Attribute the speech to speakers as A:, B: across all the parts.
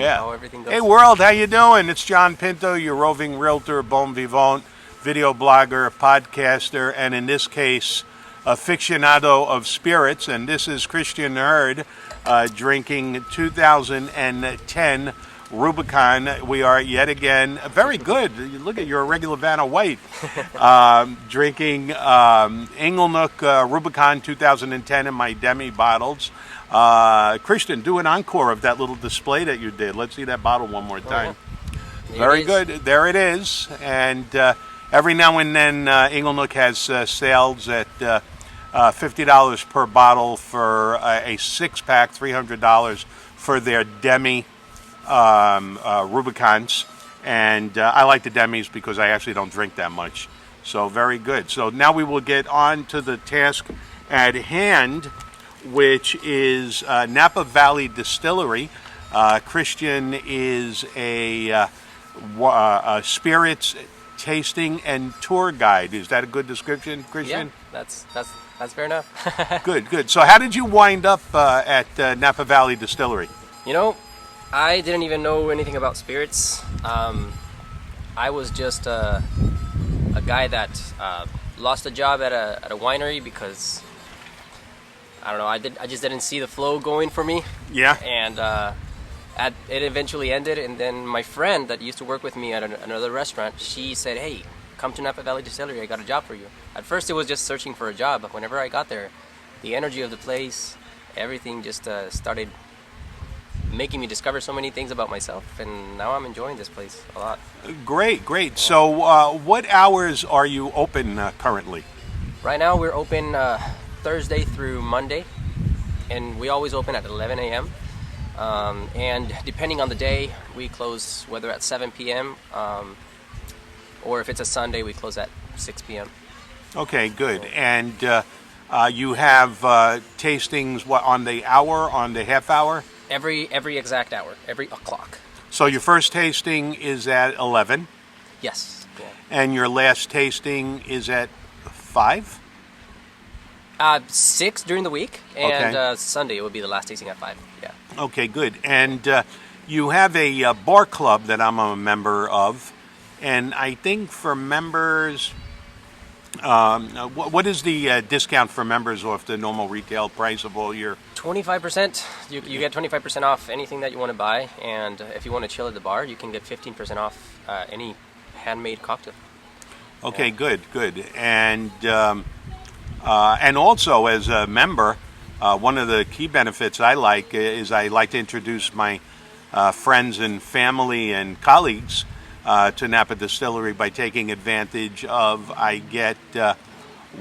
A: how everything goes.
B: Hey, world, how you doing? It's John Pinto, your roving realtor, bon vivant, video blogger, podcaster, and in this case, aficionado of spirits. And this is Cristian Hurd drinking 2010 Rubicon. We are yet again very good. Look at your regular Vanna White. Drinking Inglenook Rubicon 2010 in my demi bottles. Cristian, do an encore of that little display that you did. Let's see that bottle one more time.
A: Yeah.
B: Very good. There it is. And every now and then Inglenook has sales at $50 per bottle for a six-pack, $300 for their demi Rubicons. And I like the demis because I actually don't drink that much. So very good. So now we will get on to the task at hand, which is Napa Valley Distillery. Cristian is a spirits tasting and tour guide. Is that a good description, Cristian?
A: Yeah, that's fair enough.
B: Good. So how did you wind up at Napa Valley Distillery?
A: You know, I didn't even know anything about spirits. I was just a guy that lost a job at a winery because I don't know. I just didn't see the flow going for me.
B: Yeah.
A: And it eventually ended. And then my friend that used to work with me at another restaurant, she said, "Hey, come to Napa Valley Distillery. I got a job for you." At first, it was just searching for a job. But whenever I got there, the energy of the place, everything just started making me discover so many things about myself. And now I'm enjoying this place a lot.
B: Great. So what hours are you open currently?
A: Right now, we're open Thursday through Monday, and we always open at 11 a.m. And depending on the day, we close whether at 7 p.m. Or if it's a Sunday, we close at 6 p.m.
B: Okay, good. And you have tastings on the hour, on the half hour?
A: Every exact hour, every o'clock.
B: So your first tasting is at 11?
A: Yes. Yeah.
B: And your last tasting is at 5?
A: 6 during the week, and Sunday it would be the last tasting at 5. Yeah.
B: Okay, good. And you have a bar club that I'm a member of, and I think for members, what is the discount for members off the normal retail price of all your?
A: 25%. You get 25% off anything that you want to buy, and if you want to chill at the bar, you can get 15% off any handmade cocktail.
B: Okay, yeah. Good. And also as a member, one of the key benefits I like is I like to introduce my friends and family and colleagues to Napa Distillery by taking advantage of, I get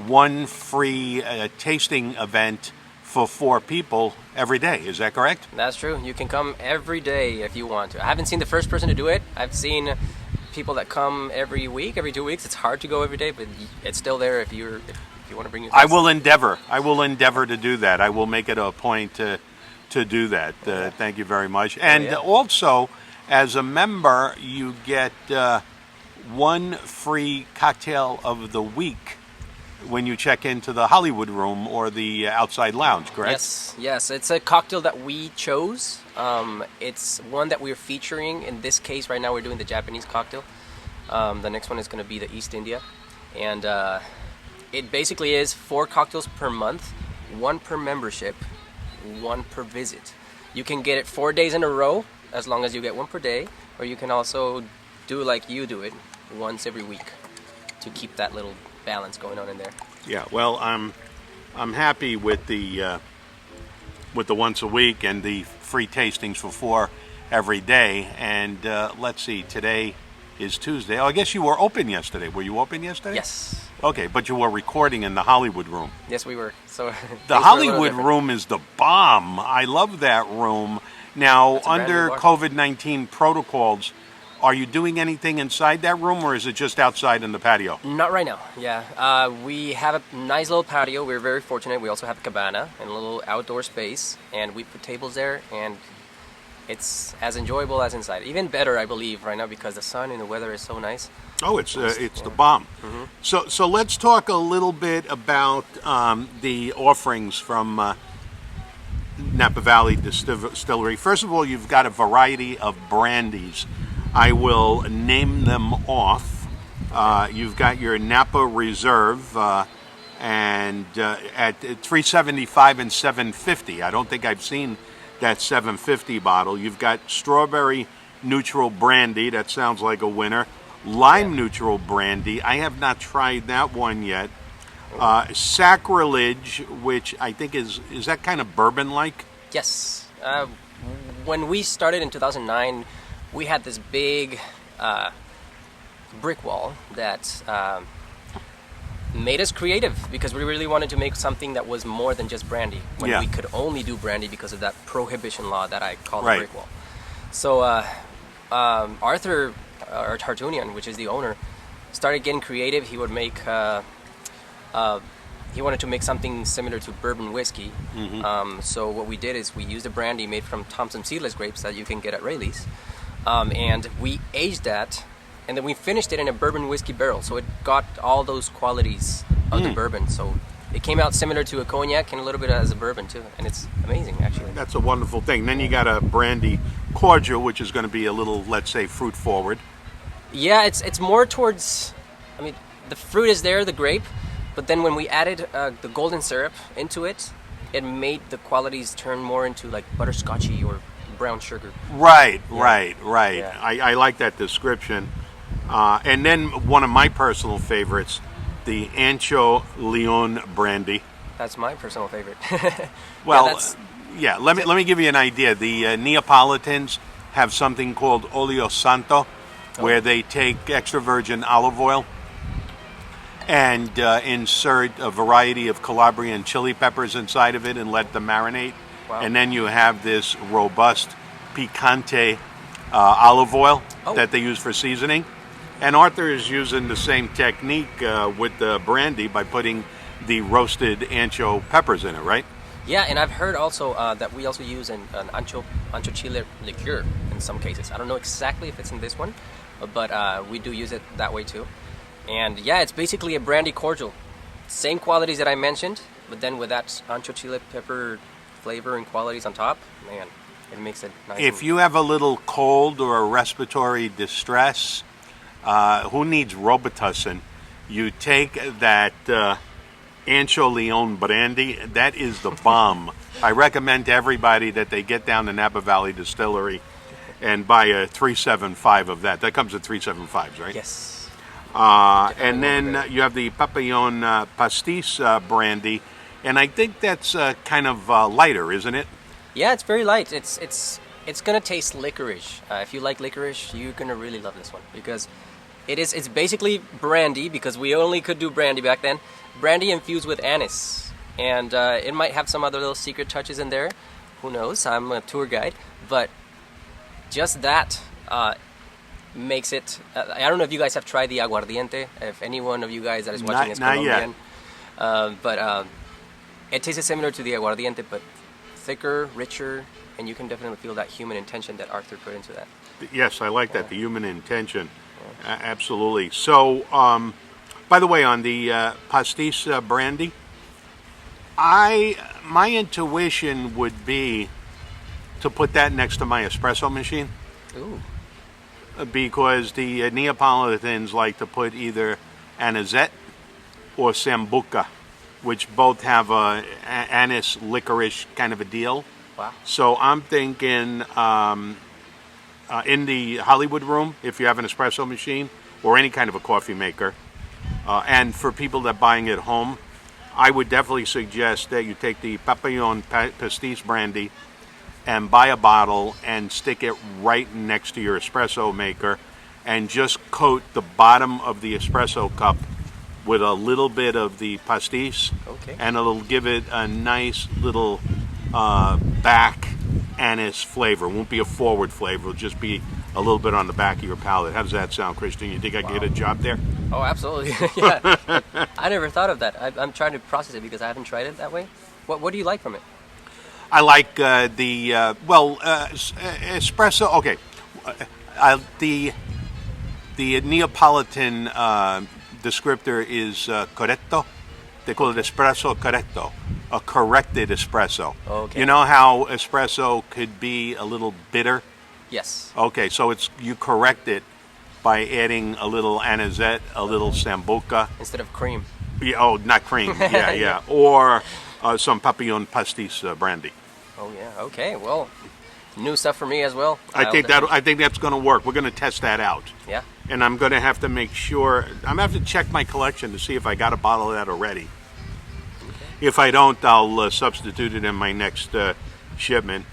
B: one free tasting event for 4 people every day. Is that correct?
A: That's true. You can come every day if you want to. I haven't seen the first person to do it. I've seen people that come every week, every 2 weeks. It's hard to go every day, but it's still there if you want to bring your friends.
B: I will endeavor to do that. I will make it a point to do that. Thank you very much. And also, as a member, you get one free cocktail of the week when you check into the Hollywood Room or the outside lounge, correct?
A: Yes. It's a cocktail that we chose. It's one that we're featuring. In this case, right now, we're doing the Japanese cocktail. The next one is going to be the East India. And it basically is 4 cocktails per month, 1 per membership, 1 per visit. You can get it 4 days in a row, as long as you get 1 per day, or you can also do like you do it, once every week, to keep that little balance going on in there.
B: Yeah, well, I'm happy with the once a week and the free tastings for 4 every day. And let's see, today is Tuesday. Oh, I guess you were open yesterday. Were you open yesterday?
A: Yes.
B: Okay, but you were recording in the Hollywood Room.
A: Yes, we were. So
B: the Hollywood Room is the bomb. I love that room. Now, under COVID-19 protocols, are you doing anything inside that room, or is it just outside in the patio?
A: Not right now, yeah. We have a nice little patio. We're very fortunate. We also have a cabana and a little outdoor space, and we put tables there, and it's as enjoyable as inside. Even better, I believe, right now, because the sun and the weather is so nice.
B: Oh, it's the bomb. Mm-hmm. So let's talk a little bit about the offerings from Napa Valley Distillery. First of all, you've got a variety of brandies. I will name them off. You've got your Napa Reserve and at $3.75 and $7.50. I don't think I've seen that $7.50 bottle. You've got Strawberry Neutral Brandy. That sounds like a winner. Lime Neutral Brandy. I have not tried that one yet. Sacrilege, which I think is that kind of bourbon-like?
A: Yes. When we started in 2009, we had this big brick wall that made us creative because we really wanted to make something that was more than just brandy. When we could only do brandy because of that prohibition law that I call the brick wall. So Arthur, or Tartunian, which is the owner, started getting creative. He would make he wanted to make something similar to bourbon whiskey. So what we did is we used a brandy made from Thompson seedless grapes that you can get at Rayleigh's, and we aged that, and then we finished it in a bourbon whiskey barrel. So it got all those qualities of the bourbon. So it came out similar to a cognac and a little bit as a bourbon too, and it's amazing actually.
B: That's a wonderful thing. Then you got a Brandy Cordial, which is going to be a little, let's say, fruit forward.
A: Yeah, it's more towards, I mean, the fruit is there, the grape, but then when we added the golden syrup into it, it made the qualities turn more into like butterscotchy or brown sugar. Right.
B: Yeah. I like that description. And then one of my personal favorites, the Ancho Leon Brandy.
A: That's my personal favorite.
B: Well, let me give you an idea. The Neapolitans have something called Olio Santo, where they take extra virgin olive oil and insert a variety of Calabrian chili peppers inside of it and let them marinate.
A: Wow.
B: And then you have this robust picante olive oil that they use for seasoning. And Arthur is using the same technique with the brandy by putting the roasted ancho peppers in it, right?
A: Yeah, and I've heard also that we also use an Ancho Chile liqueur in some cases. I don't know exactly if it's in this one, but we do use it that way too. And yeah, it's basically a brandy cordial. Same qualities that I mentioned, but then with that Ancho Chile pepper flavor and qualities on top, man, it makes it nice.
B: If you have a little cold or a respiratory distress, who needs Robitussin? You take that Ancho Leon Brandy. That is the bomb. I recommend to everybody that they get down to Napa Valley Distillery and buy a 375 of that. That comes in 375s, right?
A: Yes.
B: And then you have the Papillon Pastis Brandy, and I think that's kind of lighter, isn't it?
A: Yeah, it's very light. It's gonna taste licorice. If you like licorice, you're gonna really love this one because it's basically brandy, because we only could do brandy back then. Brandy infused with anise, and it might have some other little secret touches in there. Who knows? I'm a tour guide, but just that makes it. I don't know if you guys have tried the aguardiente. If any one of you guys that is watching is Colombian, but it tastes similar to the aguardiente, but thicker, richer, and you can definitely feel that human intention that Arthur put into that.
B: Yes, I like that, the human intention. Absolutely. So, by the way, on the pastis brandy, my intuition would be to put that next to my espresso machine.
A: Ooh.
B: Because the Neapolitans like to put either anisette or sambuca, which both have a anise licorice kind of a deal.
A: Wow.
B: So I'm thinking in the Hollywood room, if you have an espresso machine or any kind of a coffee maker, and for people that are buying it home, I would definitely suggest that you take the Papillon Pastis Brandy and buy a bottle and stick it right next to your espresso maker and just coat the bottom of the espresso cup with a little bit of the pastis, and it'll give it a nice little back anise flavor. It won't be a forward flavor, it'll just be a little bit on the back of your palate. How does that sound, Christian? You think I can get a job there?
A: Oh, absolutely. Yeah. I never thought of that. I'm trying to process it because I haven't tried it that way. What do you like from it?
B: I like the espresso. Okay, the Neapolitan descriptor is corretto. They call it espresso corretto. a corrected espresso.
A: Okay.
B: You know how espresso could be a little bitter?
A: Yes.
B: Okay, so you correct it by adding a little anisette, a little sambuca.
A: Instead of cream.
B: Yeah, oh, not cream. Yeah. Or some Papillon Pastis brandy.
A: Oh yeah. Okay. Well, new stuff for me as well.
B: I think that's going to work. We're going to test that out.
A: Yeah.
B: And I'm going to have to make sure. I'm going to have to check my collection to see if I got a bottle of that already. Okay. If I don't, I'll substitute it in my next shipment,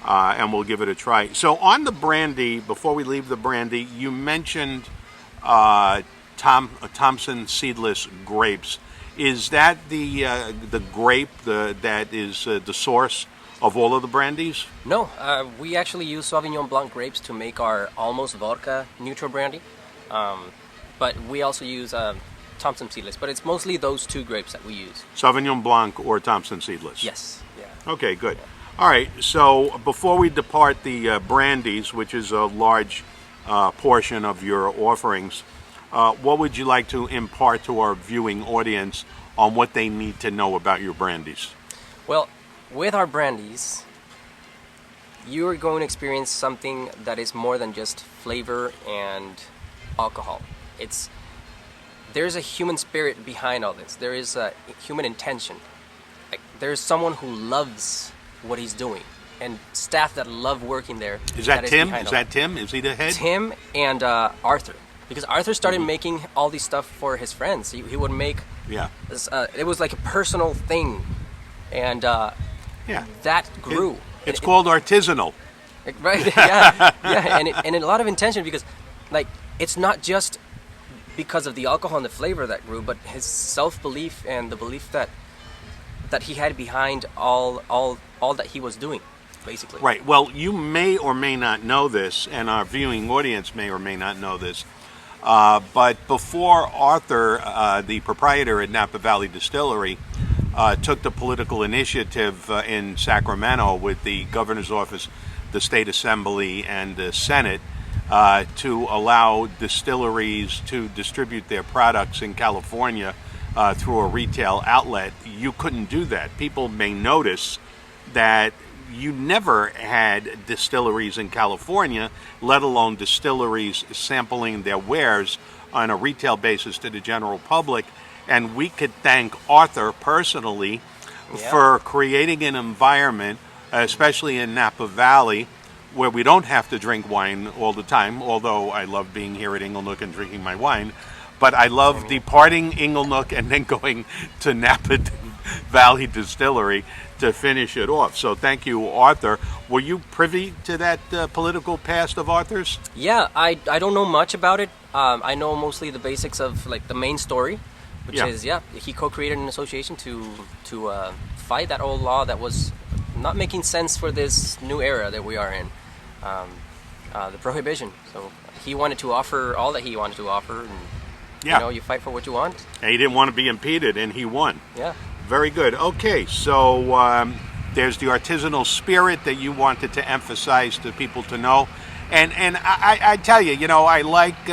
B: and we'll give it a try. So on the brandy, before we leave the brandy, you mentioned Thompson seedless grapes. Is that the grape that is the source of all of the brandies?
A: No, we actually use Sauvignon Blanc grapes to make our almost vodka neutral brandy. But we also use Thompson seedless, but it's mostly those two grapes that we use.
B: Sauvignon Blanc or Thompson seedless?
A: Yes. Yeah.
B: Okay, good. Yeah. All right, so before we depart the brandies, which is a large portion of your offerings, what would you like to impart to our viewing audience on what they need to know about your brandies?
A: Well, with our brandies, you're going to experience something that is more than just flavor and alcohol. There's a human spirit behind all this. There is a human intention. Like, there's someone who loves what he's doing, and staff that love working there.
B: Is that Tim? Is that Tim? Is he the head?
A: Tim and Arthur. Because Arthur started making all these stuff for his friends. He would make...
B: Yeah.
A: It was like a personal thing. And that grew.
B: It's called artisanal.
A: Right, yeah. And a lot of intention, because like it's not just because of the alcohol and the flavor that grew, but his self-belief and the belief that he had behind all that he was doing, basically.
B: Right. Well, you may or may not know this, and our viewing audience may or may not know this, but before Arthur, the proprietor at Napa Valley Distillery, took the political initiative in Sacramento with the governor's office, the state assembly, and the Senate to allow distilleries to distribute their products in California through a retail outlet, you couldn't do that. People may notice that you never had distilleries in California, let alone distilleries sampling their wares on a retail basis to the general public. And we could thank Arthur personally for creating an environment, especially in Napa Valley, where we don't have to drink wine all the time, although I love being here at Inglenook and drinking my wine. But I love departing Inglenook and then going to Napa Valley Distillery to finish it off. So thank you, Arthur. Were you privy to that political past of Arthur's?
A: Yeah, I don't know much about it. I know mostly the basics of like the main story, which is he co-created an association to fight that old law that was not making sense for this new era that we are in, the prohibition. So he wanted to offer all that he wanted to offer, and you fight for what you want.
B: And he didn't want to be impeded, and he won.
A: Yeah.
B: Very good. Okay, so there's the artisanal spirit that you wanted to emphasize to people to know. And I tell you, I like,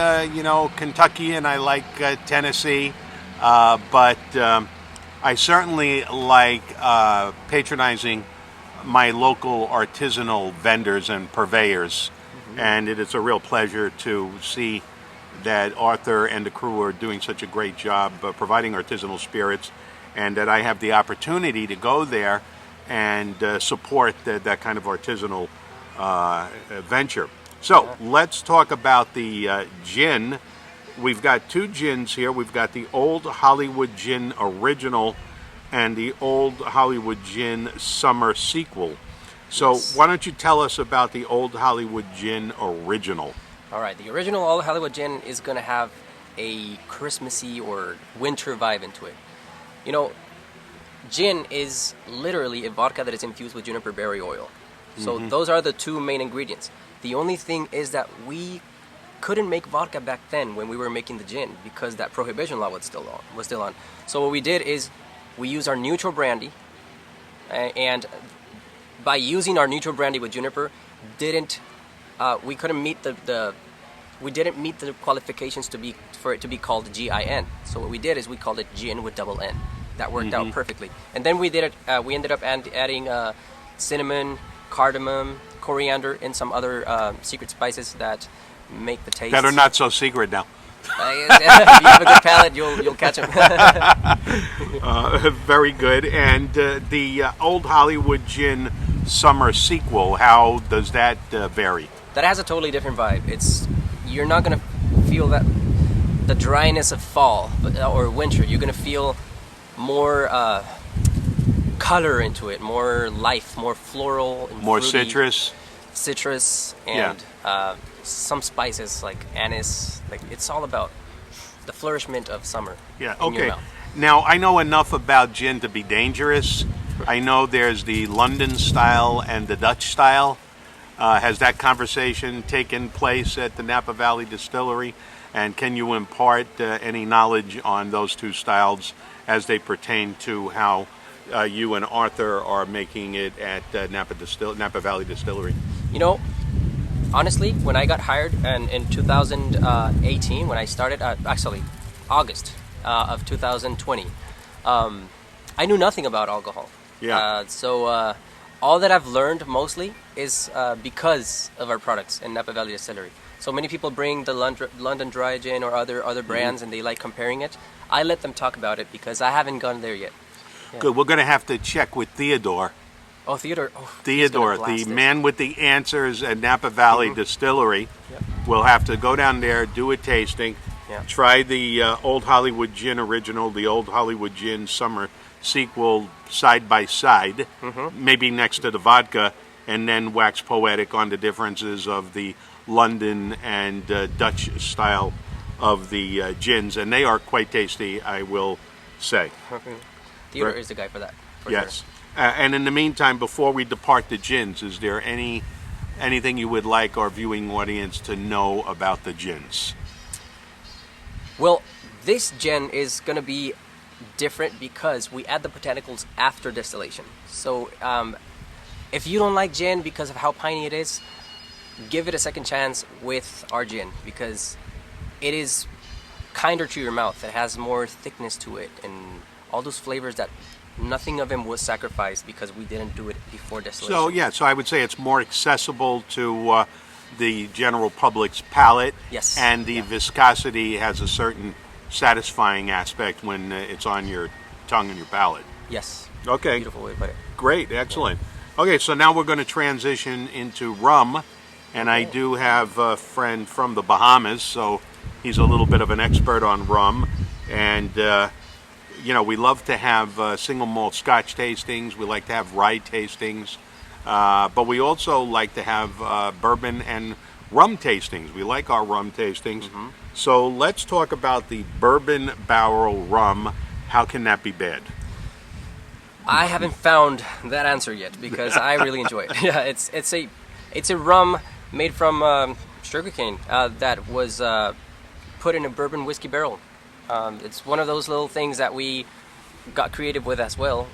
B: Kentucky, and I like Tennessee, but I certainly like patronizing my local artisanal vendors and purveyors. Mm-hmm. And it is a real pleasure to see that Arthur and the crew are doing such a great job providing artisanal spirits, and that I have the opportunity to go there and support that kind of artisanal venture. So let's talk about the gin. We've got two gins here. We've got the Old Hollywood Gin Original and the Old Hollywood Gin Summer Sequel. So why don't you tell us about the Old Hollywood Gin Original? All
A: right, the original Old Hollywood Gin is going to have a Christmassy or winter vibe into it. Gin is literally a vodka that is infused with juniper berry oil. So those are the two main ingredients. The only thing is that we couldn't make vodka back then when we were making the gin because that prohibition law was still on. So what we did is we used our neutral brandy, and by using our neutral brandy with juniper, we couldn't meet the qualifications for it to be called GIN. So what we did is we called it gin with double N. that worked out perfectly. And then we ended up adding cinnamon, cardamom, coriander, and some other secret spices that make the taste.
B: That are not so secret now.
A: If you have a good palate, you'll catch them.
B: Very good. And the Old Hollywood Gin Summer Sequel, how does that vary?
A: That has a totally different vibe. You're not gonna feel that the dryness of fall or winter. You're gonna feel more color into it, more life, more floral, and
B: More
A: fruity,
B: citrus,
A: and some spices like anise. Like it's all about the flourishment of summer.
B: Yeah.
A: In your
B: Okay.
A: mouth.
B: Now I know enough about gin to be dangerous. I know there's the London style and the Dutch style. Has that conversation taken place at the Napa Valley Distillery? And can you impart any knowledge on those two styles as they pertain to how you and Arthur are making it at Napa Valley Distillery?
A: You know, honestly, when I got hired and in 2018, when I started, actually August of 2020, I knew nothing about alcohol.
B: Yeah.
A: So all that I've learned mostly is because of our products in Napa Valley Distillery. So many people bring the London Dry Gin or other brands and they like comparing it. I let them talk about it because I haven't gone there yet. Yeah.
B: Good. We're going to have to check with Theodore.
A: Oh, Theodore. Oh,
B: Theodore, the man with the answers at Napa Valley Distillery.
A: Yep.
B: We'll have to go down there, do a tasting, try the Old Hollywood Gin Original, the Old Hollywood Gin Summer Sequel side by side, maybe next to the vodka, and then wax poetic on the differences of the London and Dutch style of the gins. And they are quite tasty, I will say.
A: Theodore is the guy for that.
B: Yes.
A: Sure.
B: And in the meantime, before we depart the gins, is there anything you would like our viewing audience to know about the gins?
A: Well, this gin is going to be different because we add the botanicals after distillation. So if you don't like gin because of how piney it is, give it a second chance with our gin because it is kinder to your mouth. It has more thickness to it and all those flavors that nothing of them was sacrificed because we didn't do it before distillation.
B: So I would say it's more accessible to the general public's palate.
A: Yes.
B: And the viscosity has a certain satisfying aspect when it's on your tongue and your palate.
A: Yes.
B: Okay.
A: Beautiful way to put it.
B: Great. Excellent. Okay, so now we're going to transition into rum. And I do have a friend from the Bahamas, so he's a little bit of an expert on rum. And we love to have single malt Scotch tastings. We like to have rye tastings, but we also like to have bourbon and rum tastings. We like our rum tastings. So let's talk about the Bourbon Barrel Rum. How can that be bad?
A: I haven't found that answer yet because I really enjoy it. Yeah, it's a rum made from sugarcane that was put in a bourbon whiskey barrel. It's one of those little things that we got creative with as well.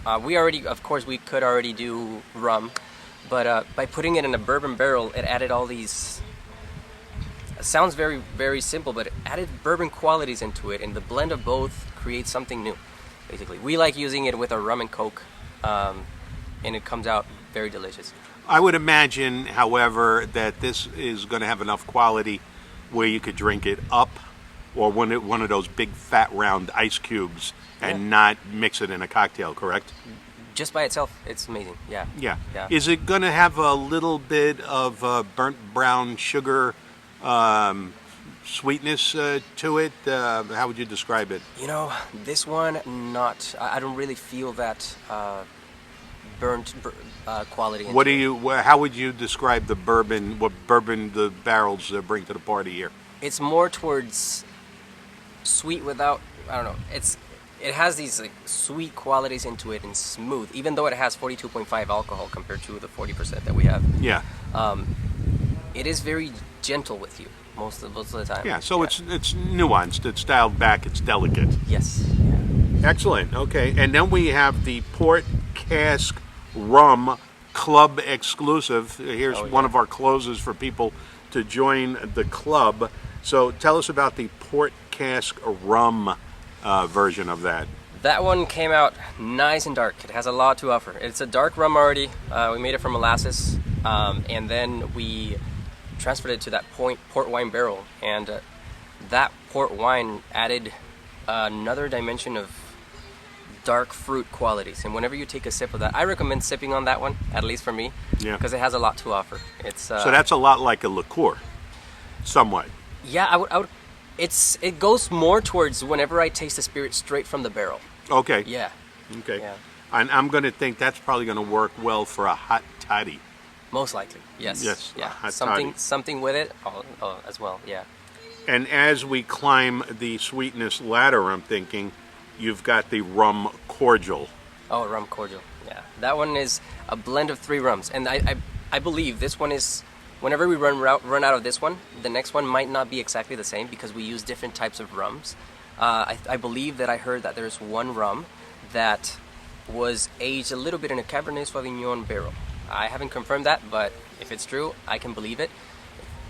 A: We could already do rum, but by putting it in a bourbon barrel, it added all these. It sounds very, very simple, but it added bourbon qualities into it, and the blend of both creates something new. Basically, we like using it with our rum and Coke, and it comes out very delicious.
B: I would imagine, however, that this is going to have enough quality where you could drink it up or one of those big fat round ice cubes and not mix it in a cocktail, correct?
A: Just by itself, it's amazing. Yeah.
B: Is it going to have a little bit of burnt brown sugar sweetness to it? How would you describe it?
A: This one, not. I don't really feel that burnt quality.
B: How would you describe the bourbon? What bourbon the barrels bring to the party here?
A: It's more towards sweet without. I don't know. It has these sweet qualities into it and smooth, even though it has 42.5 alcohol compared to the 40% that we have.
B: Yeah.
A: It is very gentle with you most of the time.
B: Yeah. So it's nuanced. It's dialed back. It's delicate.
A: Yes. Yeah.
B: Excellent. Okay. And then we have the Port Cask Rum Club exclusive. Here's one of our closes for people to join the club. So tell us about the Port Cask Rum version of that.
A: That one came out nice and dark. It has a lot to offer. It's a dark rum already. We made it from molasses, and then we transferred it to that port wine barrel, and that port wine added another dimension of dark fruit qualities. And whenever you take a sip of that, I recommend sipping on that one, at least for me, because it has a lot to offer. It's
B: so that's a lot like a liqueur, somewhat.
A: Yeah, I would. It goes more towards whenever I taste the spirit straight from the barrel.
B: Okay.
A: Yeah.
B: Okay.
A: Yeah.
B: And I'm going to think that's probably going to work well for a hot toddy.
A: Most likely, yes.
B: Yes.
A: Yeah.
B: Hot
A: Something with it as well. Yeah.
B: And as we climb the sweetness ladder, I'm thinking you've got the Rum Cordial.
A: Oh, Rum Cordial. Yeah. That one is a blend of 3 rums, and I believe this one is. Whenever we run out of this one, the next one might not be exactly the same because we use different types of rums. I believe that I heard that there's one rum that was aged a little bit in a Cabernet Sauvignon barrel. I haven't confirmed that, but if it's true, I can believe it.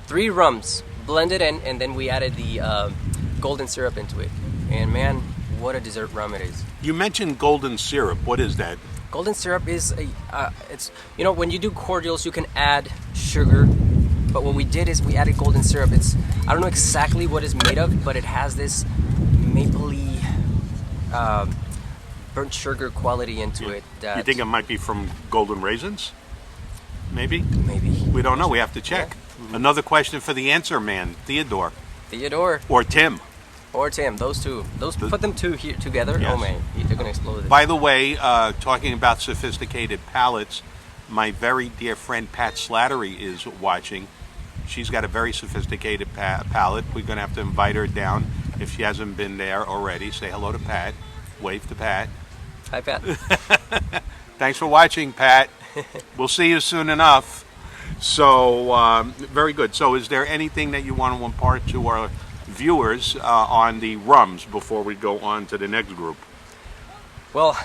A: 3 rums blended in, and then we added the golden syrup into it. And man, what a dessert rum it is.
B: You mentioned golden syrup. What is that?
A: Golden syrup is it's when you do cordials, you can add sugar, but what we did is we added golden syrup. I don't know exactly what it's made of, but it has this mapley, burnt sugar quality into it.
B: You think it might be from golden raisins? Maybe.
A: Maybe.
B: We don't know. We have to check. Yeah. Another question for the answer man, Theodore.
A: Or
B: Tim.
A: Those two. Put them two here together.
B: Yes.
A: Oh man, they're gonna explode.
B: By the way, talking about sophisticated palates, my very dear friend Pat Slattery is watching. She's got a very sophisticated palate. We're gonna have to invite her down if she hasn't been there already. Say hello to Pat. Wave to Pat.
A: Hi, Pat.
B: Thanks for watching, Pat. We'll see you soon enough. So, very good. So, is there anything that you want to impart to our viewers on the rums before we go on to the next group?
A: Well,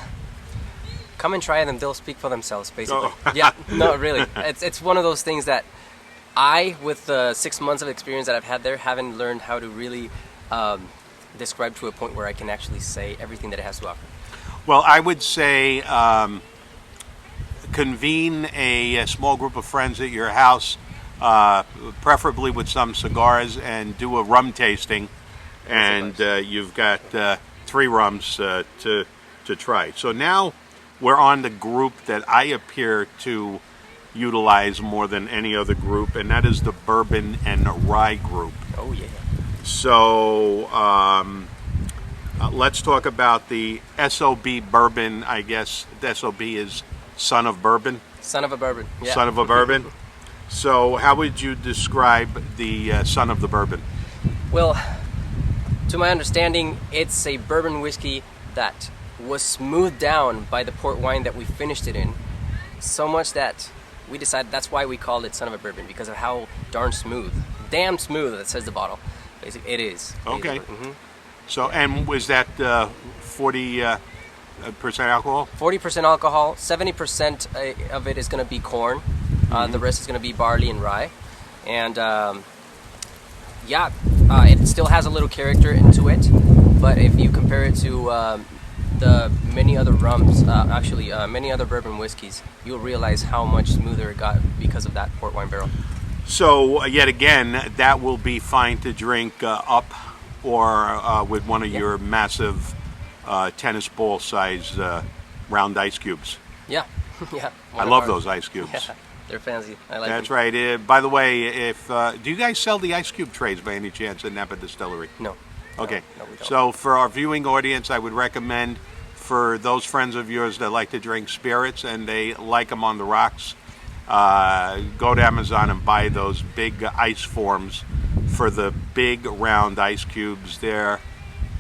A: come and try them. They'll speak for themselves, basically.
B: Oh.
A: Yeah, no, really. It's one of those things that I, with the 6 months of experience that I've had there, haven't learned how to really describe to a point where I can actually say everything that it has to offer.
B: Well, I would say convene a small group of friends at your house, preferably with some cigars, and do a rum tasting, and you've got 3 rums to try. So now we're on the group that I appear to utilize more than any other group, and that is the Bourbon and Rye Group.
A: Oh yeah.
B: So let's talk about the SOB bourbon. I guess the SOB is Son of Bourbon.
A: Son of a bourbon. Yeah.
B: Son of a bourbon. So how would you describe the Son of the Bourbon?
A: Well, to my understanding, it's a bourbon whiskey that was smoothed down by the port wine that we finished it in, so much that we decided that's why we called it Son of a Bourbon, because of how darn smooth, damn smooth, that says the bottle. Basically, it is.
B: Okay.
A: Mm-hmm.
B: So, and was that 40% alcohol?
A: 40% alcohol. 70% of it is going to be corn. The rest is going to be barley and rye. And it still has a little character into it. But if you compare it to the many other rums, many other bourbon whiskeys, you'll realize how much smoother it got because of that port wine barrel.
B: So, yet again, that will be fine to drink up or with one of your massive tennis ball size round ice cubes.
A: Yeah, yeah.
B: I love those ice cubes.
A: Yeah, they're fancy. I like
B: That's
A: them.
B: right. By the way, if do you guys sell the ice cube trays by any chance at Napa Distillery?
A: No.
B: Okay.
A: No, we don't.
B: So for our viewing audience, I would recommend for those friends of yours that like to drink spirits and they like them on the rocks, go to Amazon and buy those big ice forms for the big round ice cubes. They're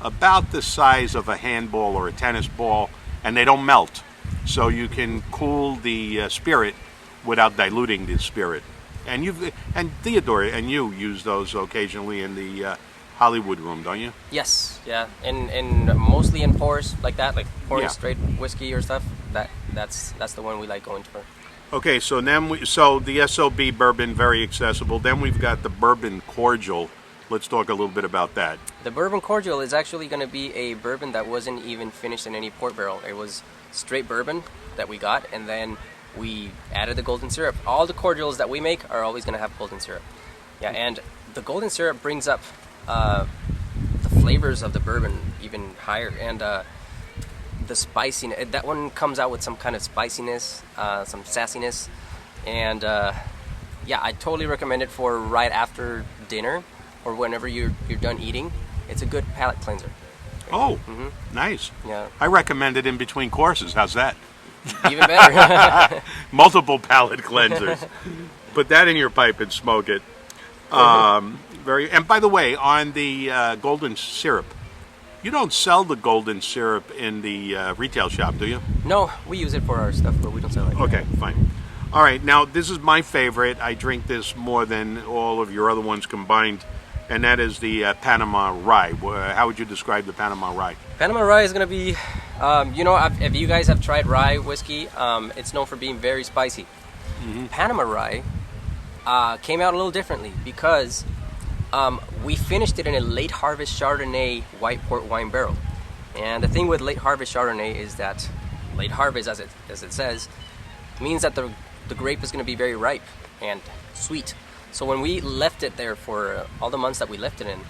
B: about the size of a handball or a tennis ball, and they don't melt. So you can cool the spirit without diluting the spirit. And Theodore and you use those occasionally in the Hollywood room, don't you?
A: Yes, yeah, and mostly in pours like that, like pouring straight whiskey or stuff. That's the one we like going for.
B: Okay, so then the SOB bourbon, very accessible. Then we've got the Bourbon Cordial, Let's talk a little bit about that.
A: The Bourbon Cordial is actually going to be a bourbon that wasn't even finished in any port barrel. It was straight bourbon that we got, and then we added the golden syrup. All the cordials that we make are always going to have golden syrup. Yeah, and the golden syrup brings up the flavors of the bourbon even higher, and the spiciness. That one comes out with some kind of spiciness, some sassiness, and yeah, I totally recommend it for right after dinner or whenever you're done eating. It's a good palate cleanser.
B: Oh, nice.
A: Yeah.
B: I recommend it in between courses. How's that?
A: Even better.
B: Multiple palate cleansers. Put that in your pipe and smoke it. And by the way, on the golden syrup, you don't sell the golden syrup in the retail shop, do you?
A: No, we use it for our stuff, but we don't sell it.
B: Okay, fine. All right, now this is my favorite. I drink this more than all of your other ones combined, and that is the Panama Rye. How would you describe the Panama Rye?
A: Panama Rye is going to be, if you guys have tried rye whiskey, it's known for being very spicy. Panama Rye came out a little differently because we finished it in a late harvest Chardonnay white port wine barrel. And the thing with late harvest Chardonnay is that late harvest, as it says, means that the grape is going to be very ripe and sweet. So when we left it there for all the months that we left it in,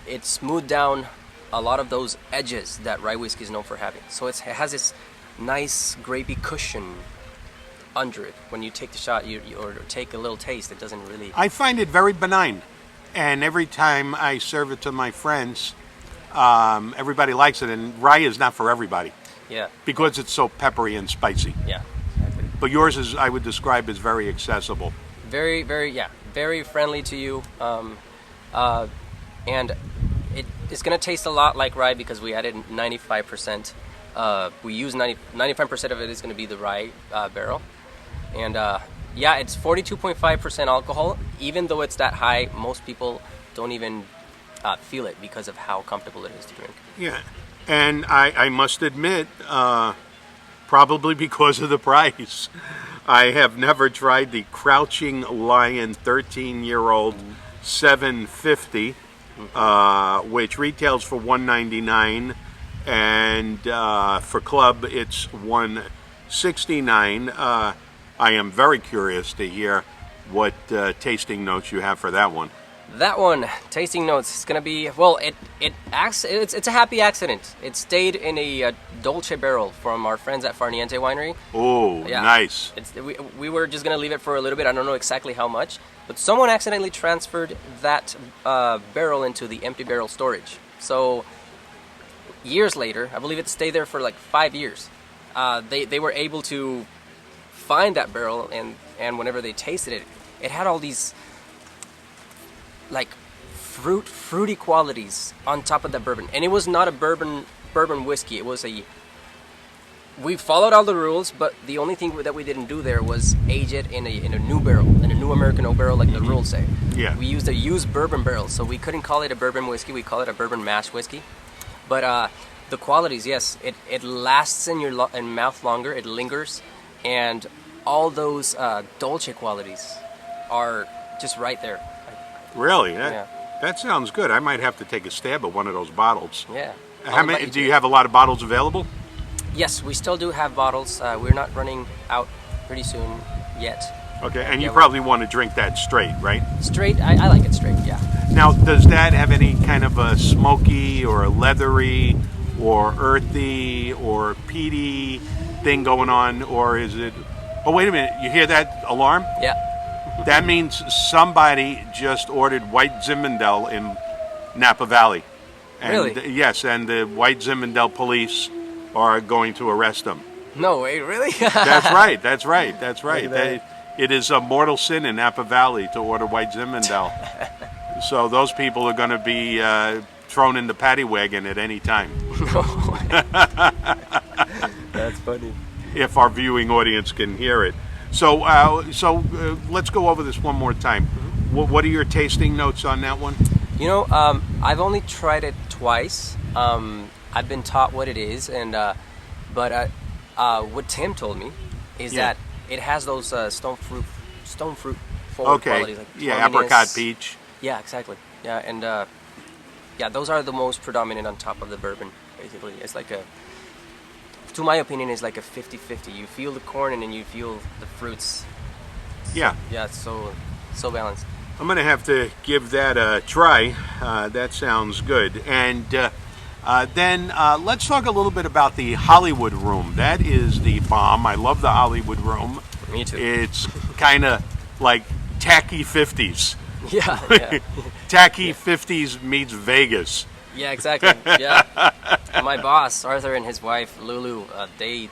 A: it smoothed down a lot of those edges that rye whiskey is known for having. So it has this nice grapey cushion under it. When you take the shot or take a little taste, it doesn't really...
B: I find it very benign. And every time I serve it to my friends, everybody likes it. And rye is not for everybody.
A: Yeah.
B: Because it's so peppery and spicy.
A: Yeah, exactly.
B: But yours is, I would describe, as very accessible.
A: Very, very friendly to you. And it's going to taste a lot like rye because we added 95%. We use 95% of it is going to be the rye barrel. And yeah, it's 42.5% alcohol. Even though it's that high, most people don't even feel it because of how comfortable it is to drink.
B: Yeah, and I must admit, probably because of the price, I have never tried the Crouching Lion 13-year-old 750, which retails for $199, and for club it's $169. I am very curious to hear what tasting notes you have for that one.
A: That one, tasting notes, is going to be, well, it's a happy accident. It stayed in a Dolce barrel from our friends at Farniente Winery.
B: Oh, yeah. Nice.
A: We were just going to leave it for a little bit. I don't know exactly how much, but someone accidentally transferred that barrel into the empty barrel storage. So years later, I believe it stayed there for like 5 years. They were able to find that barrel, and whenever they tasted it, it had all these like fruity qualities on top of the bourbon. And it was not a bourbon whiskey. It was we followed all the rules, but the only thing that we didn't do there was age it in a new barrel, in a new American oak barrel, like the rules say.
B: Yeah.
A: We used a used bourbon barrel, so we couldn't call it a bourbon whiskey. We call it a bourbon mash whiskey. But the qualities, yes, it lasts in your mouth longer. It lingers, and all those Dolce qualities are just right there.
B: Really?
A: Yeah.
B: That sounds good. I might have to take a stab at one of those bottles.
A: Yeah.
B: How many? Do you have a lot of bottles available?
A: Yes, we still do have bottles. We're not running out pretty soon yet.
B: Okay, and you probably want to drink that straight, right?
A: Straight? I like it straight, yeah.
B: Now, does that have any kind of a smoky or a leathery or earthy or peaty thing going on, or is it... Oh, wait a minute. You hear that alarm?
A: Yeah.
B: That means somebody just ordered White Zinfandel in Napa Valley. And,
A: really?
B: Yes, and the White Zinfandel police are going to arrest them.
A: No way, really?
B: That's right. It is a mortal sin in Napa Valley to order White Zinfandel. So those people are going to be thrown in the paddy wagon at any time.
A: That's funny.
B: If our viewing audience can hear it. So let's go over this one more time. What are your tasting notes on that one?
A: You know, I've only tried it twice. I've been taught what it is, but what Tim told me is that it has those stone fruit forward qualities. Like
B: apricot peach.
A: Yeah, exactly. Yeah, and yeah, those are the most predominant on top of the bourbon. Basically, it's like to my opinion, it's like a 50-50. You feel the corn and then you feel the fruits.
B: Yeah.
A: Yeah, it's so balanced.
B: I'm going to have to give that a try. That sounds good. And then let's talk a little bit about the Hollywood Room. That is the bomb. I love the Hollywood Room.
A: Me too.
B: It's kind of like tacky 50s.
A: Yeah.
B: Tacky 50s meets Vegas.
A: Yeah, exactly. Yeah. My boss, Arthur, and his wife, Lulu, they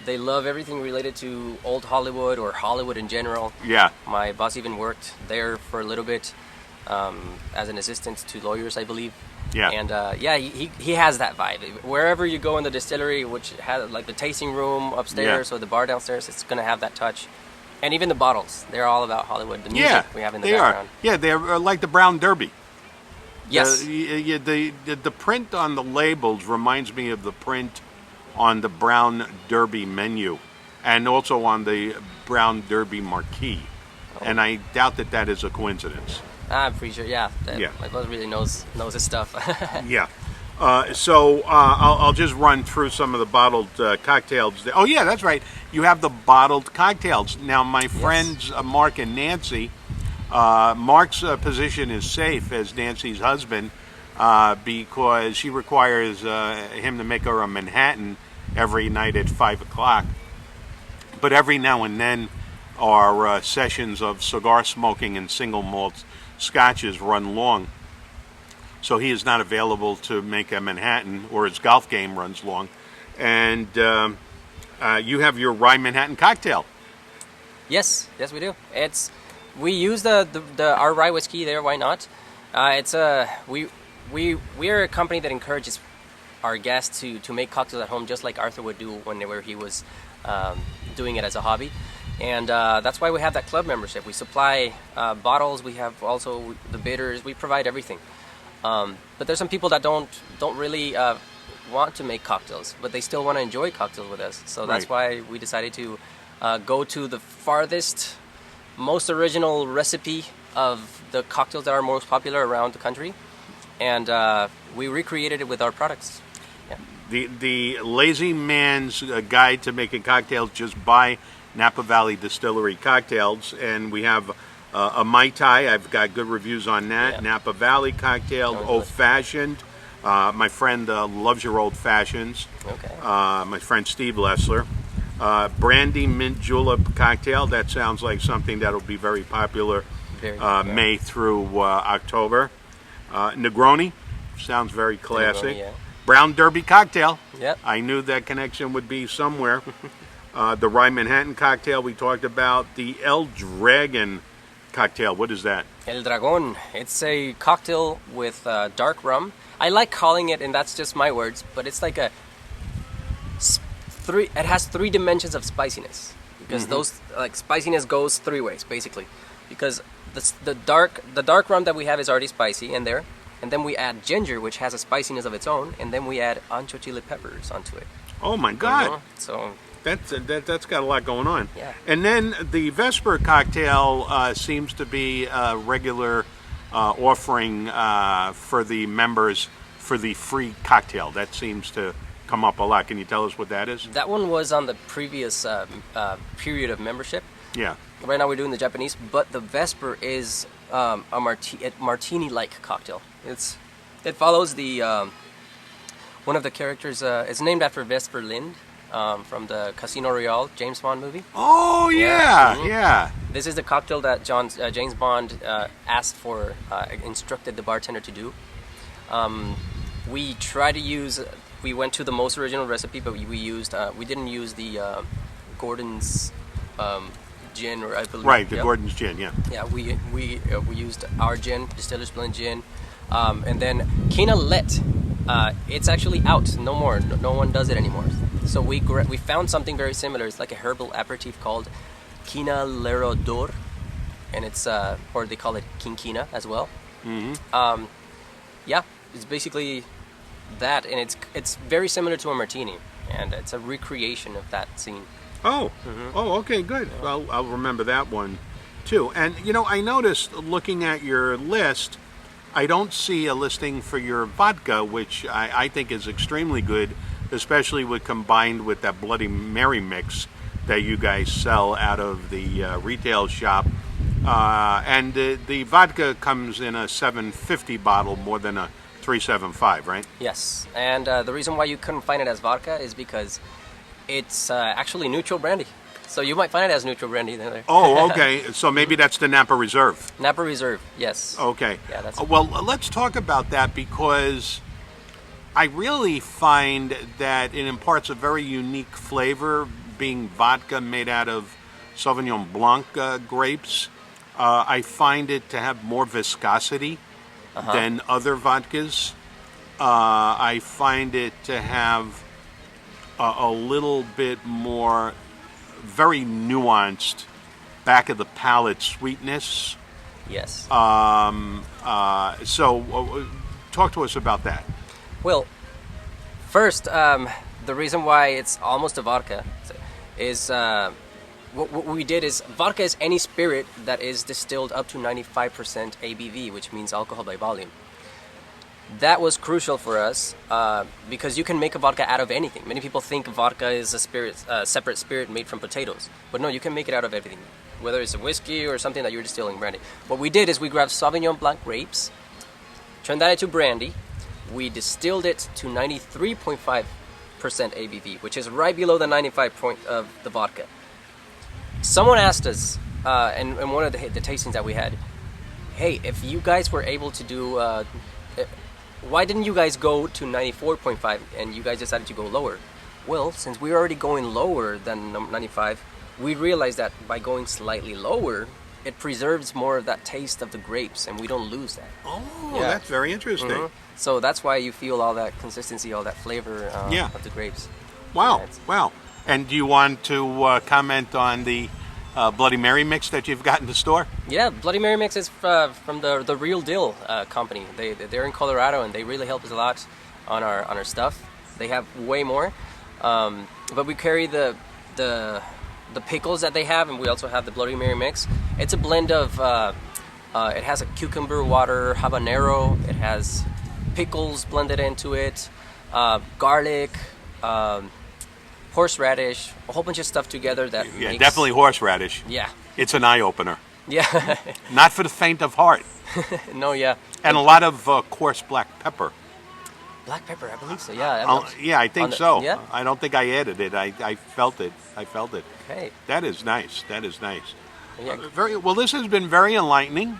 A: love everything related to old Hollywood or Hollywood in general.
B: Yeah.
A: My boss even worked there for a little bit as an assistant to lawyers, I believe.
B: Yeah.
A: And yeah, he has that vibe. Wherever you go in the distillery, which has like the tasting room upstairs or the bar downstairs, it's going to have that touch. And even the bottles, they're all about Hollywood. The music we have in the background.
B: Yeah, they're like the Brown Derby.
A: Yes.
B: The print on the labels reminds me of the print on the Brown Derby menu and also on the Brown Derby marquee. And I doubt that is a coincidence.
A: I'm pretty sure, yeah. My boss really knows his stuff.
B: Yeah. So I'll just run through some of the bottled cocktails. Oh, yeah, that's right. You have the bottled cocktails. Now, my friends Mark and Nancy, Mark's position is safe as Nancy's husband because she requires him to make her a Manhattan every night at 5 o'clock. But every now and then our sessions of cigar smoking and single malt scotches run long. So he is not available to make a Manhattan, or his golf game runs long. And you have your rye Manhattan cocktail.
A: Yes, we do. We use our rye whiskey there. Why not? We are a company that encourages our guests to make cocktails at home, just like Arthur would do whenever he was doing it as a hobby. And that's why we have that club membership. We supply bottles. We have also the bitters. We provide everything. But there's some people that don't really want to make cocktails, but they still want to enjoy cocktails with us. So that's why we decided to go to the farthest, most original recipe of the cocktails that are most popular around the country, and we recreated it with our products. Yeah.
B: The lazy man's guide to making cocktails. Just buy Napa Valley Distillery Cocktails, and we have a Mai Tai. I've got good reviews on that.
A: Yeah.
B: Napa Valley Cocktail, Old Fashioned. My friend loves your Old Fashions.
A: Okay.
B: My friend Steve Lessler. Brandy Mint Julep Cocktail. That sounds like something that'll be very popular May through October. Negroni. Sounds very classic.
A: Negroni, yeah.
B: Brown Derby Cocktail.
A: Yep.
B: I knew that connection would be somewhere. The Rye Manhattan Cocktail we talked about. The El Dragon Cocktail. What is that?
A: El Dragon. It's a cocktail with dark rum. I like calling it, and that's just my words, but it's like it has 3 dimensions of spiciness, because those spiciness goes 3 ways basically, because the dark rum that we have is already spicy in there, and then we add ginger, which has a spiciness of its own, and then we add Ancho Chile peppers onto it.
B: Oh my God!
A: So
B: that's got a lot going on.
A: Yeah.
B: And then the Vesper Cocktail seems to be a regular offering for the members for the free cocktail. That seems to come up a lot. Can you tell us what that is?
A: That one was on the previous period of membership.
B: Yeah.
A: Right now we're doing the Japanese, but the Vesper is a martini-like cocktail. It follows the one of the characters. It's named after Vesper Lind from the Casino Royale James Bond movie.
B: Oh yeah.
A: This is the cocktail that James Bond asked for, instructed the bartender to do. We try to use. We went to the most original recipe, but we didn't use the Gordon's gin, or I believe.
B: Right, the Gordon's gin, yeah.
A: Yeah, we used our gin, Distiller's Blend gin, and then Quina Lit. It's actually out, no more. No one does it anymore. So we found something very similar. It's like a herbal aperitif called Quina Lerodor, and it's or they call it Quinquina as well. Mm-hmm. Yeah, it's basically that, and it's very similar to a martini, and it's a recreation of that scene.
B: Oh, okay, good. Well, I'll remember that one too. And I noticed looking at your list I don't see a listing for your vodka, which I think is extremely good, especially combined with that Bloody Mary mix that you guys sell out of the retail shop. And the vodka comes in a 750 bottle more than a 375, right?
A: Yes, and the reason why you couldn't find it as vodka is because it's actually neutral brandy. So you might find it as neutral brandy there.
B: Oh, okay. So maybe that's the Napa Reserve.
A: Napa Reserve, yes.
B: Okay.
A: Yeah, that's
B: well, let's talk about that, because I really find that it imparts a very unique flavor, being vodka made out of Sauvignon Blanc grapes. I find it to have more viscosity than other vodkas. I find it to have a little bit more very nuanced back of the palate sweetness.
A: Yes.
B: So talk to us about that.
A: Well, first, the reason why it's almost a vodka is what we did is vodka is any spirit that is distilled up to 95% ABV, which means alcohol by volume. That was crucial for us because you can make a vodka out of anything. Many people think vodka is a separate spirit made from potatoes, but no, you can make it out of everything, whether it's a whiskey or something that you're distilling brandy. What we did is we grabbed Sauvignon Blanc grapes, turned that into brandy. We distilled it to 93.5% ABV, which is right below the 95 point of the vodka. Someone asked us in one of the tastings that we had, hey, if you guys were able to do why didn't you guys go to 94.5 and you guys decided to go lower? Well, since we're already going lower than 95, we realized that by going slightly lower, it preserves more of that taste of the grapes, and we don't lose that.
B: Oh, yeah. That's very interesting.
A: Mm-hmm. So that's why you feel all that consistency, all that flavor of the grapes.
B: Wow,
A: Yeah,
B: wow. And do you want to comment on the Bloody Mary mix that you've got in the store?
A: Yeah, Bloody Mary mix is from the Real Deal company. They're in Colorado, and they really help us a lot on our stuff. They have way more, but we carry the pickles that they have, and we also have the Bloody Mary mix. It's a blend of it has a cucumber water habanero. It has pickles blended into it, garlic. Horseradish, a whole bunch of stuff together that makes...
B: definitely horseradish.
A: Yeah.
B: It's an eye-opener.
A: Yeah.
B: Not for the faint of heart.
A: No, yeah.
B: And a lot of coarse black pepper.
A: Black pepper, I believe so, yeah.
B: I think so.
A: Yeah?
B: I don't think I added it. I felt it.
A: Okay.
B: That is nice.
A: Yeah.
B: Very well. This has been very enlightening.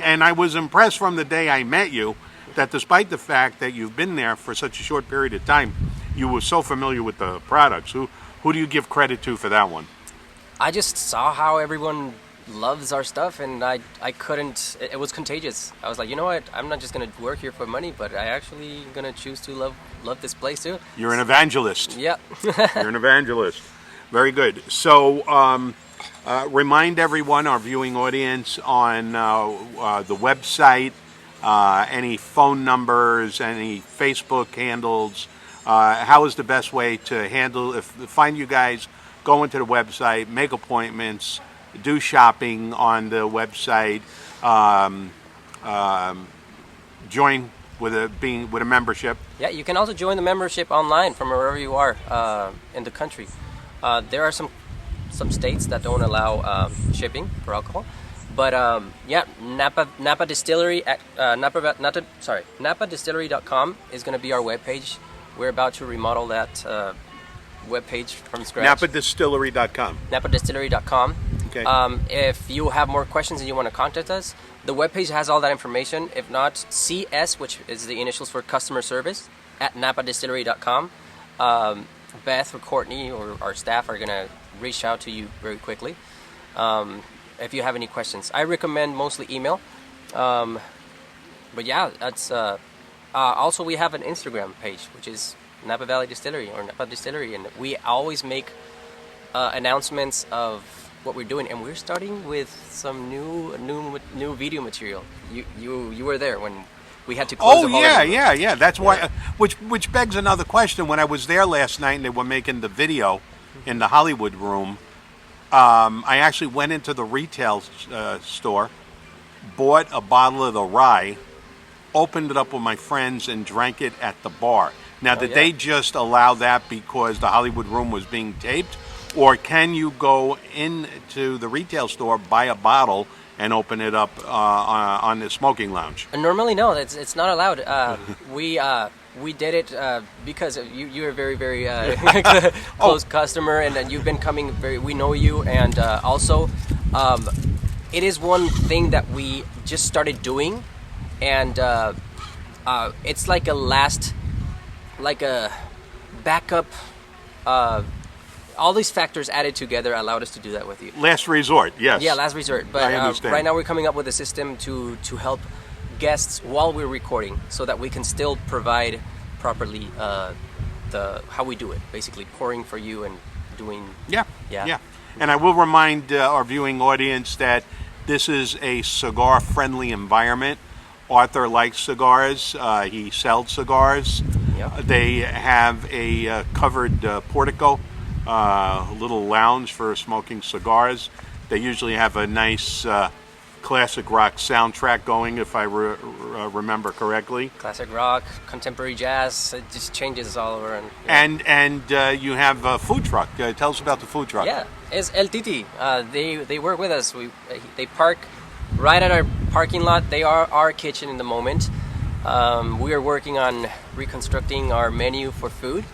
B: And I was impressed from the day I met you that despite the fact that you've been there for such a short period of time, you were so familiar with the products. Who do you give credit to for that one?
A: I just saw how everyone loves our stuff, and I couldn't. It was contagious. I was like, you know what? I'm not just gonna work here for money, but I actually gonna choose to love this place too.
B: You're an evangelist.
A: Yeah.
B: You're an evangelist. Very good. So remind everyone, our viewing audience, on the website, any phone numbers, any Facebook handles. How is the best way to find you guys? Go into the website, make appointments, do shopping on the website, join with a membership.
A: Yeah, you can also join the membership online from wherever you are in the country. There are some states that don't allow shipping for alcohol, but Napa Distillery at NapaDistillery.com is going to be our webpage. We're about to remodel that webpage from scratch.
B: NapaDistillery.com.
A: NapaDistillery.com.
B: Okay.
A: If you have more questions and you want to contact us, the webpage has all that information. If not, CS, which is the initials for customer service, at NapaDistillery.com. Beth or Courtney or our staff are going to reach out to you very quickly if you have any questions. I recommend mostly email. But yeah, that's... also, we have an Instagram page, which is Napa Valley Distillery or Napa Distillery, and we always make announcements of what we're doing. And we're starting with some new video material. You were there when we had to close the holiday.
B: Yeah. That's why. Which begs another question. When I was there last night and they were making the video in the Hollywood room, I actually went into the retail store. bought a bottle of the rye, opened it up with my friends, and drank it at the bar. Now, did they just allow that because the Hollywood Room was being taped? Or can you go into the retail store, buy a bottle, and open it up on the smoking lounge?
A: Normally, no, it's not allowed. We did it because you're a very, very close customer, and you've been coming we know you, and also it is one thing that we just started doing, and it's like a backup. All these factors added together allowed us to do that with you.
B: Last resort, yes.
A: Yeah, last resort. But right now we're coming up with a system to help guests while we're recording, so that we can still provide properly how we do it, basically pouring for you and doing. Yeah.
B: And I will remind our viewing audience that this is a cigar-friendly environment. Arthur likes cigars. He sells cigars.
A: Yep.
B: They have a covered portico, a little lounge for smoking cigars. They usually have a nice classic rock soundtrack going, if I remember correctly.
A: Classic rock, contemporary jazz, it just changes all over.
B: And you have a food truck. Tell us about the food truck.
A: Yeah, it's El Titi. They work with us. They park right at our parking lot. They are our kitchen in the moment. We are working on reconstructing our menu for food.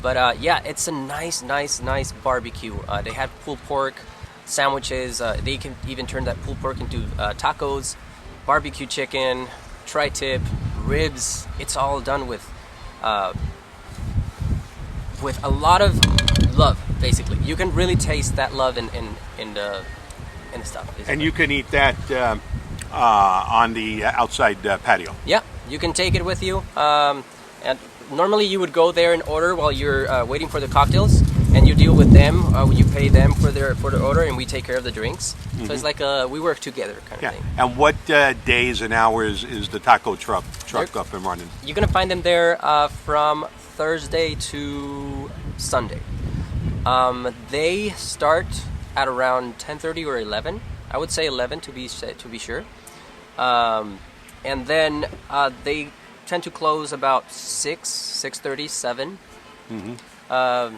A: But yeah, it's a nice barbecue. They have pulled pork sandwiches. They can even turn that pulled pork into tacos, barbecue chicken, tri-tip, ribs. It's all done with a lot of love, basically. You can really taste that love in the stuff. Basically.
B: And you can eat that on the outside patio.
A: Yeah, you can take it with you. And normally you would go there and order while you're waiting for the cocktails, and you deal with them. You pay them for their order, and we take care of the drinks. Mm-hmm. So it's like we work together kind of thing.
B: And what days and hours is the taco truck up and running?
A: You're gonna find them there from Thursday to Sunday. They start at around 10:30 or 11. I would say 11 to be sure. And then they tend to close about 6:30, 7. Mm-hmm.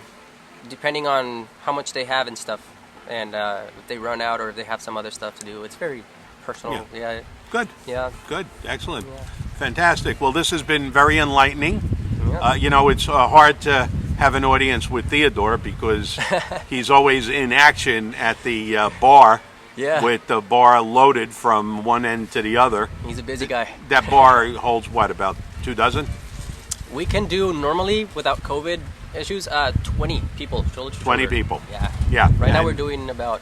A: Depending on how much they have and stuff, and if they run out or if they have some other stuff to do. It's very personal. Yeah.
B: Good.
A: Yeah.
B: Good. Excellent. Yeah. Fantastic. Well, this has been very enlightening.
A: Yeah.
B: It's hard to have an audience with Theodore because he's always in action at the bar.
A: Yeah.
B: With the bar loaded from one end to the other.
A: He's a busy guy.
B: That bar holds what, about 2 dozen?
A: We can do normally, without COVID issues, 20 people.
B: 20 people.
A: Yeah.
B: Yeah.
A: Right now we're doing about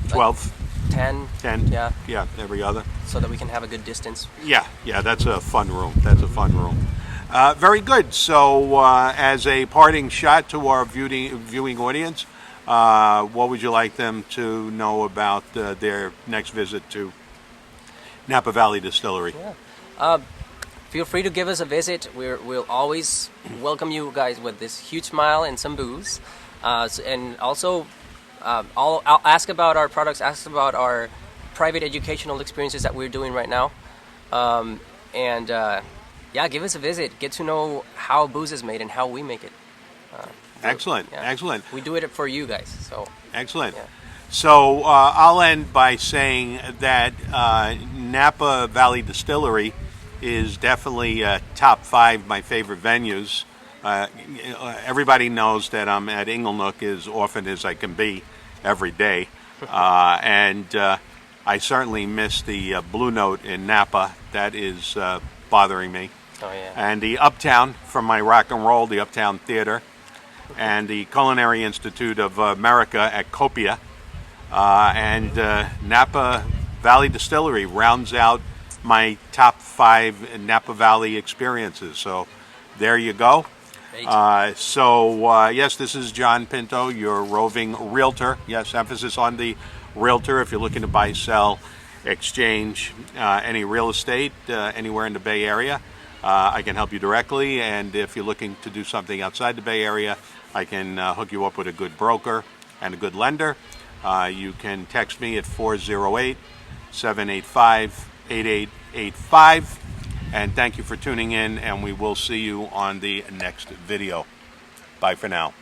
B: 12.
A: 10.
B: 10.
A: Yeah.
B: Yeah, every other.
A: So that we can have a good distance.
B: Yeah, that's a fun room. Very good. So as a parting shot to our viewing audience, what would you like them to know about their next visit to Napa Valley Distillery?
A: Yeah. Feel free to give us a visit. We'll always welcome you guys with this huge smile and some booze. And also, I'll ask about our products, ask about our private educational experiences that we're doing right now. Yeah, give us a visit. Get to know how booze is made and how we make it.
B: Excellent.
A: We do it for you guys. So
B: excellent.
A: Yeah.
B: So I'll end by saying that Napa Valley Distillery is definitely top 5 my favorite venues. Everybody knows that I'm at Inglenook as often as I can be every day, and I certainly miss the Blue Note in Napa. That is bothering me.
A: Oh yeah.
B: And the Uptown from my rock and roll, the Uptown Theater, and the Culinary Institute of America at Copia, and Napa Valley Distillery rounds out my top 5 Napa Valley experiences. So there you go. Yes, this is John Pinto, your roving realtor. Yes, emphasis on the realtor. If you're looking to buy, sell, exchange any real estate anywhere in the Bay Area, I can help you directly. And if you're looking to do something outside the Bay Area, I can hook you up with a good broker and a good lender. You can text me at 408-785-8885. And thank you for tuning in, and we will see you on the next video. Bye for now.